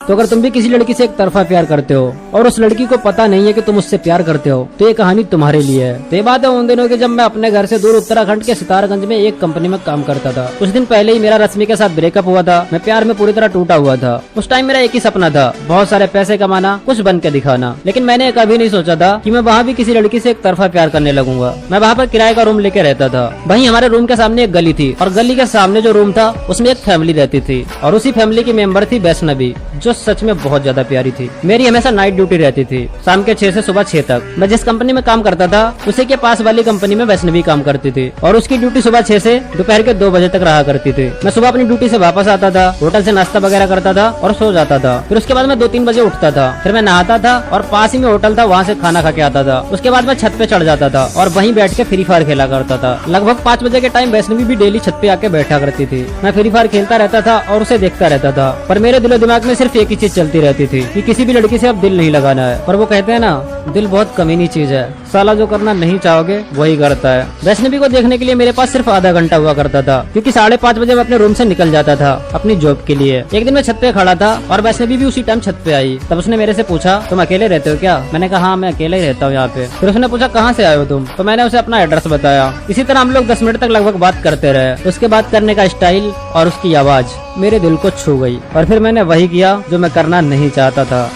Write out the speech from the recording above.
तो अगर तुम भी किसी लड़की से एक तरफा प्यार करते हो और उस लड़की को पता नहीं है कि तुम उससे प्यार करते हो, तो ये कहानी तुम्हारे लिए है। तो ये बात है उन दिनों की जब मैं अपने घर से दूर उत्तराखंड के सितारगंज में एक कंपनी में काम करता था। कुछ दिन पहले ही मेरा रश्मि के साथ ब्रेकअप हुआ था। मैं प्यार में पूरी तरह टूटा हुआ था। उस टाइम मेरा एक ही सपना था, बहुत सारे पैसे कमाना, कुछ बन के दिखाना। लेकिन मैंने कभी नहीं सोचा था कि मैं वहाँ भी किसी लड़की से एक तरफा प्यार करने लगूंगा। मैं वहाँ पर किराए का रूम लेके रहता था। वहीं हमारे रूम के सामने एक गली थी और गली के सामने जो रूम था उसमें एक फैमिली रहती थी और उसी फैमिली की मेंबर थी वैष्णवी, जो सच में बहुत ज्यादा प्यारी थी। मेरी हमेशा नाइट ड्यूटी रहती थी, शाम के 6 से सुबह 6 तक। मैं जिस कंपनी में काम करता था उसी के पास वाली कंपनी में वैष्णवी काम करती थी और उसकी ड्यूटी सुबह 6 से दोपहर के 2 बजे तक रहा करती थी। मैं सुबह अपनी ड्यूटी से वापस आता था, होटल से नाश्ता वगैरह करता था और सो जाता था। फिर उसके बाद मैं 2-3 बजे उठता था, फिर मैं नहाता था और पास ही में होटल था, वहाँ से खाना खा के आता था। उसके बाद मैं छत पे चढ़ जाता था और वहीं बैठ के फ्री फायर खेला करता था। लगभग 5 बजे के टाइम वैष्णवी भी डेली छत पे आके बैठा करती थी। मैं फ्री फायर खेलता रहता था और उसे देखता रहता था, पर मेरे दिलो दिमाग में सिर्फ एक ही चीज चलती रहती थी कि किसी भी लड़की से अब दिल नहीं लगाना है। पर वो कहते हैं ना, दिल बहुत कमीनी चीज है, साला जो करना नहीं चाहोगे वही करता है। वैष्णवी को देखने के लिए मेरे पास सिर्फ आधा घंटा हुआ करता था, क्योंकि 5:30 बजे मैं अपने रूम से निकल जाता था अपनी जॉब के लिए। एक दिन मैं छत पे खड़ा था और वैष्णवी भी उसी टाइम छत पे आई। तब उसने मेरे से पूछा, तुम अकेले रहते हो क्या? मैंने कहा हाँ, मैं अकेले ही रहता हूँ यहाँ पे। फिर उसने पूछा, कहाँ से आए हो तुम? तो मैंने उसे अपना एड्रेस बताया। इसी तरह हम लोग 10 मिनट तक लगभग बात करते रहे। उसके बात करने का स्टाइल और उसकी आवाज मेरे दिल को छू गई और फिर मैंने वही किया जो मैं करना नहीं चाहता था।